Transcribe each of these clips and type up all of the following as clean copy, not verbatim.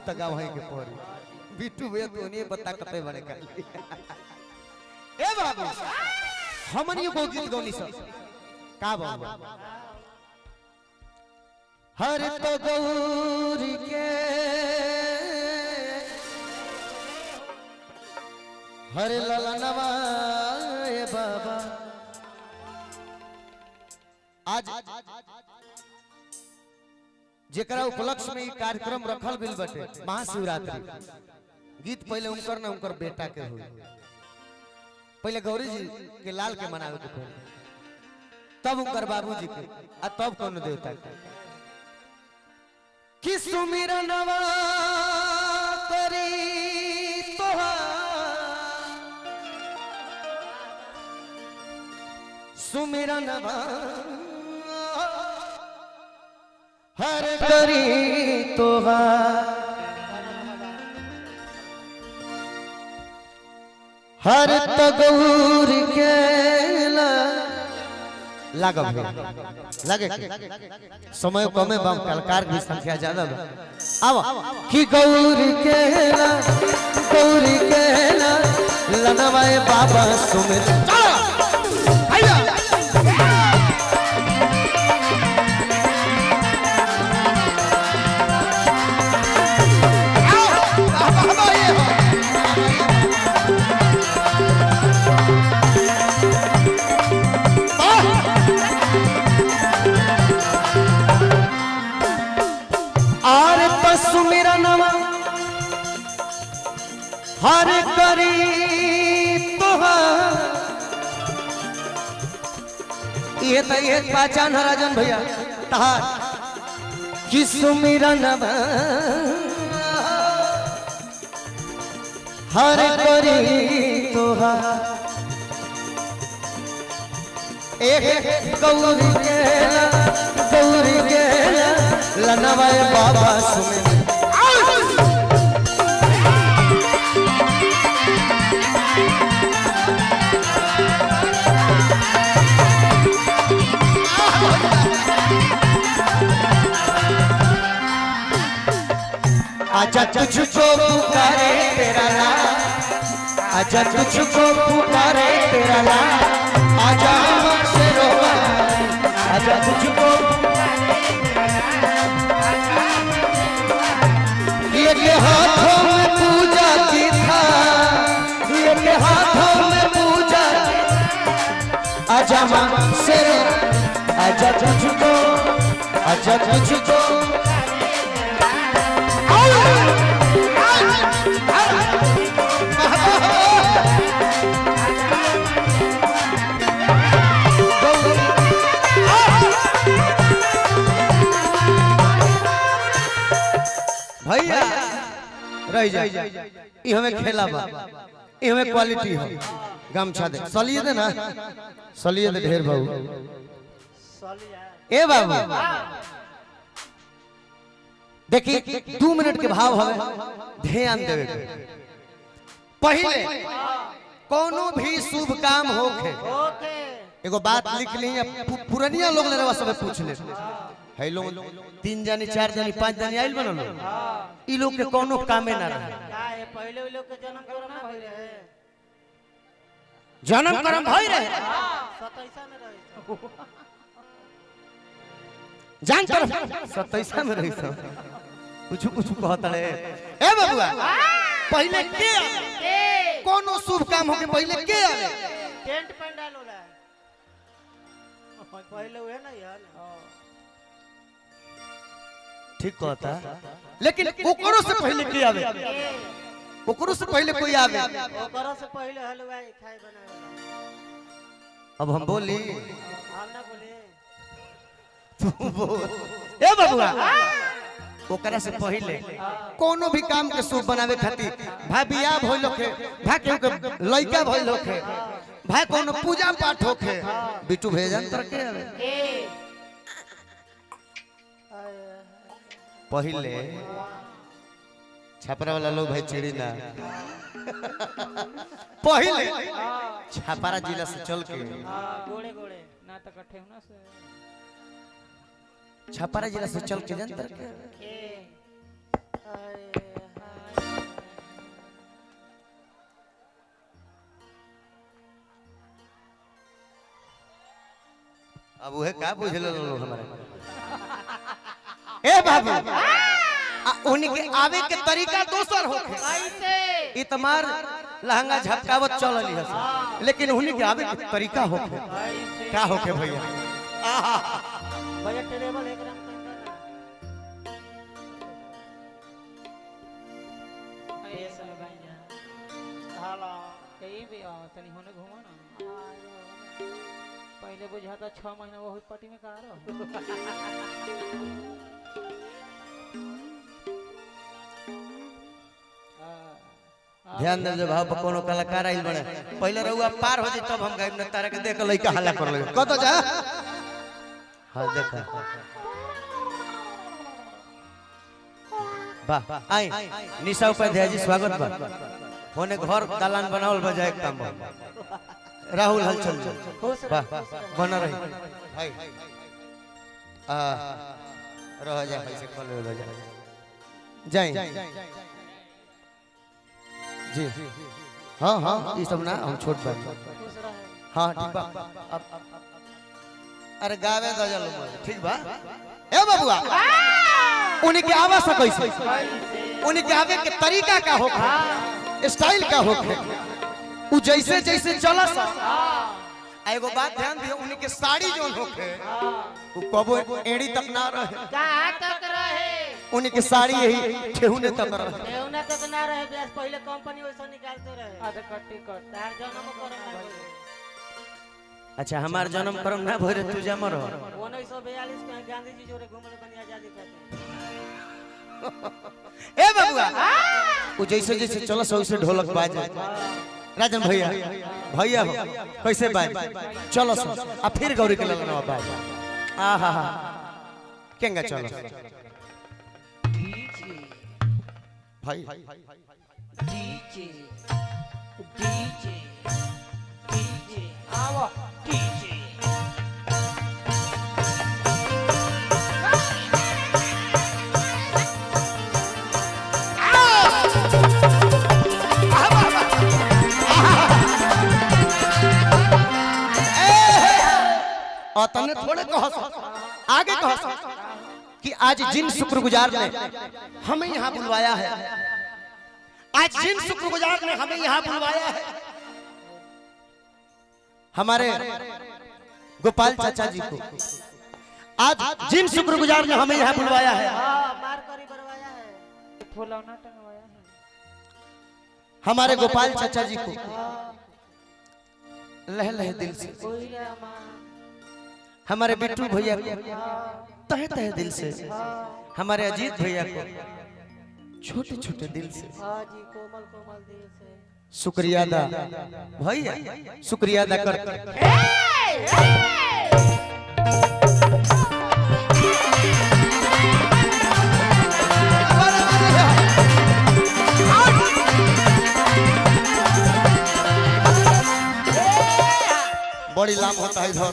तगा वहीं के पड़ी बिट्टू भैया तो नहीं बता कते बड़े कर ए बाबू हमन ये को गीत गौनी सब का बाबू हर तो गौरी के हर ललनवा ए बाबा आज जेकरा उपलक्ष्य में कार्यक्रम रखल गेल बटे महाशिवरात्रि गीत पहले उनकर ना उनकर बेटा के हुई पहले गौरी जी के लाल के मनावे के पहले तब उनकर बाबूजी के आ तब कौन देवता के कि सुमिरनवा करी तोहार सुमिरनवा हर करी तोहार हर तगौर के लगे समय कमे बम कलाकार की संख्या ज्यादा बा अब कि गौरी के लनवाए बाबा सुमिर हर करी तोहार ये तो एक पहचान है राजन भैया तहार कि सुमिरनवा हर करी तोहार एक गौरी के लनवा बाबा सुमिर आजा तुझको पुकारे तेरा लाल आजा तुझको पुकारे तेरा लाल आजा हमसे रोवा आजा तुझको ये के हाथों में पूजा की था ये के हाथों में पूजा आजा हमसे आजा तुझको भैया रह जाए ये हमें खेला बा ये हमें क्वालिटी हो गमछा दे सलिए दे ना सलिए दे ढेर बाबू ए बाबू देखिए 2 मिनट के भाव हमें ध्यान देवे पहले कोनो भी शुभ काम होखे एगो बात लिख ली पुरानिया लोग ले सब पूछ ले है लोग 3 जानी 4 जानी 5 जानी आइल बनल ई लोग के कोनो कामे ना रहे काहे पहले उ लोग के जन्म कर्म भई रहे 27 में रहे जान तरफ 27 में रही सब कुछ कहता है ए बबुआ पहले के कोनो शुभ काम होके पहले के आवे टेंट पंडाल होला पहले हुए ना यार ठीक कहता लेकिन ओकरो से पहले के आवे ओकरो से पहले कोई आवे ओकरो से पहले हलवाई खाए बनावे अब हम बोली हम ना बोले तू बोल ए बबुआ ओकरा से पहले कोनो भी काम के शुभ बनावे खातिर भाई बियाह भइल होखे भाई के लइका भइल होखे भाई कोनो पूजा पाठ होखे बिट्टू भेजन तर के आवे पहले छपरा वाला लोग भाई चिड़ी ना पहले छपरा जिला से चल के गोड़े गोड़े ना तो कट्ठे होना से छपरा जिला से चल के जनता अब वह का बुझल लोग हमारे ए बाबू उनके आवे के तरीका दोसर होखे कैसे इतमार लहंगा झपकावत चलली है लेकिन उन्हीं के आवे के तरीका होखे क्या होखे भैया भैया टेबल एक रंग ऐसे लगाई जा हां कहीं भी आ तनी होने घुमा ना पहले बुझाता 6 महीना वो पट्टी में का रहो ध्यान दे भाव पर कोनो कलाकार आइल बने पहले रहुआ पार हो जाई तब हम गायब न तारा के देख लइका हल्ला कर ले कत जा हां देखा वाह आई निशा उपाध्याय जी स्वागत बा होने घर दालान बनावल बजाए काम राहुल हलचल वाह बन रही भाई रह जा ऐसे खोल ले जा जाए जी हाँ हाँ ये सब ना हम छोट बात हाँ ठीक बा अब अरे गावे गजल ठीक बा ए बबुआ उन्हीं के आवाज से कैसे उन्हीं के आवे के तरीका का होखे स्टाइल का होखे उ जैसे जैसे चला सा एगो बात ध्यान दियो उन्हीं के साड़ी जोन होखे उ कबो एड़ी तक ना रहे कहां तक रहे उन्हीं के साड़ी यही ठेहुने तक रहे ठेहुने तक ना रहे बेस पहले कंपनी वैसा निकालते रहे आधे कट्टी कट तार जन्म करम ना भइले अच्छा हमार जन्म करम ना भइले तू जा मरो 1942 में गांधी जी जोरे घूमले बनी आजादी खातिर ए बबुआ उ जैसे जैसे चलो वैसे ढोलक बाजे राजन भैया भैया हो कैसे बाज चलो सो आ फिर गौरी के लगना बाज आहा हा केंगा चलो भाई डीजे डीजे डीजे आओ डीजे तने थोड़े कह आगे कह कि आज जिन शुक्रगुजार ने हमें यहाँ बुलवाया है आज जिन शुक्रगुजार ने हमें यहाँ बुलवाया है हमारे गोपाल चाचा जी को आज जिन शुक्रगुजार ने हमें यहाँ बुलवाया है मार करी बरवाया है फुलौना टंगवाया है हमारे गोपाल चाचा जी को लह लह दिल से हमारे बिट्टू भैया को तहे तहे दिल से हमारे अजीत भैया को छोटे छोटे दिल से हां जी कोमल कोमल दिल से शुक्रिया अदा भैया शुक्रिया अदा करते बड़ी लाभ होता है इधर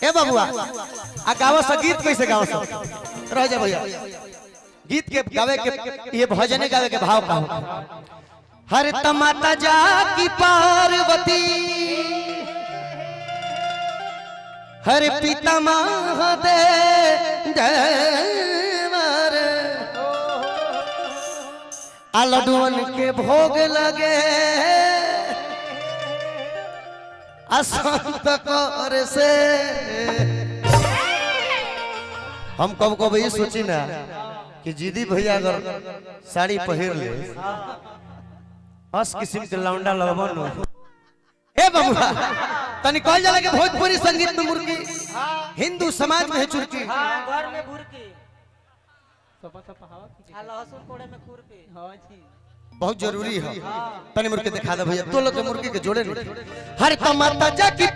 ए बबुआ आ गावा सा गीत कैसे गावा सा रह जा भैया गीत के गावे के ये भजने गावे के भाव का हो हर तमाता जा की पार्वती हर पिता महादे देवर अलडुअन के भोग लगे असंत कर से हम कब कब ये सोची ना कि जीदी भैया अगर साड़ी पहन ले अस किस्म के लौंडा लगबन ए बबुआ तनी कहल जाला के भोजपुरी संगीत में मुर्गी हिंदू समाज में है चुरकी घर में बुरकी सपा सपा हवा की लहसुन कोड़े में खुरपी हां जी बहुत जरूरी है तनी मुर्गी दिखा दे भैया तो लोग के मुर्गी के जोड़े नहीं हर तमाता जा की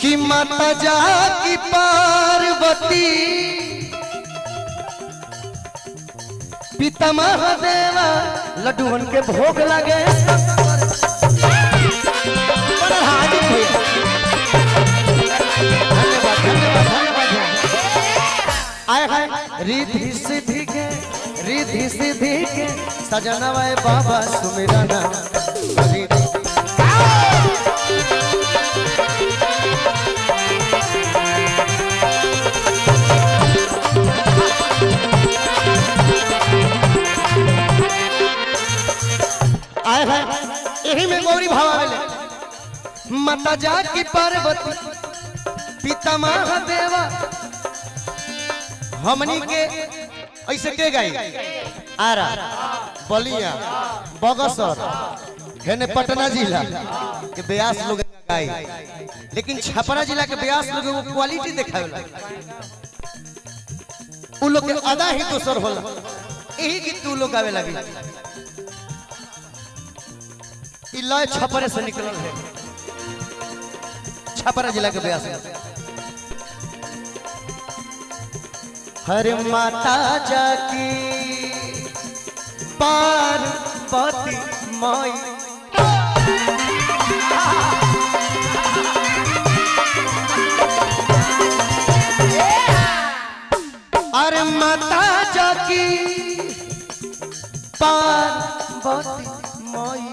कि माता जा की पार्वती पिता महादेवा लड्डून के भोग लगे धन्यवाद धन्यवाद धन्यवाद रिद्धि सिद्धि के रिद्धि सिद्धि के सजनवा बाबा सुमिरना आए है यही में गौरी भावा मिले माता जाकी पार्वती पिता महादेवा हमनी के ऐसे के गई आरा बलिया बगसर हेने पटना जिला के ब्यास लोग गाई लेकिन छपरा जिला के ब्यास लोग वो क्वालिटी देखावेला उ लोग के अदा ही दोसर होला यही गीत उ लोग गावे लगी ई लय छपरे से निकलल है छपरा जिला के ब्यास हरे माता जाकी पार्वती माई अरे माता जाकी पार्वती माई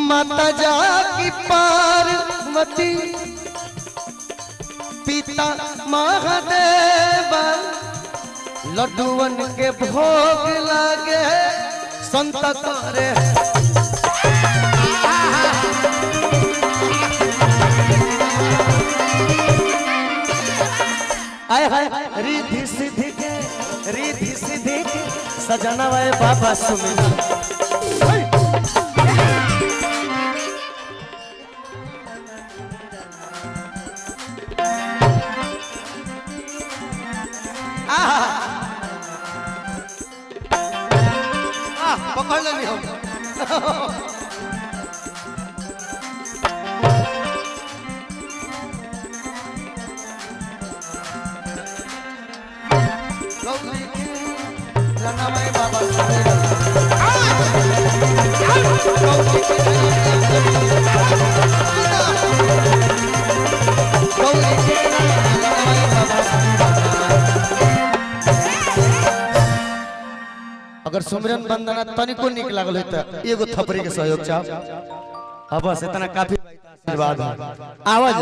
माता जाकी पार्वती पिता महादेव लड्डूवन के भोग लागे संत करे आए हाय रिद्धि सिद्धि के सजनवा बाबा सुमिरना पकड़ लेनी हम बाबा अगर सुमिरन वंदना तनिको निक लागल है त एगो थपरी के सहयोग चाह अब बस इतना काफी आशीर्वाद आवाज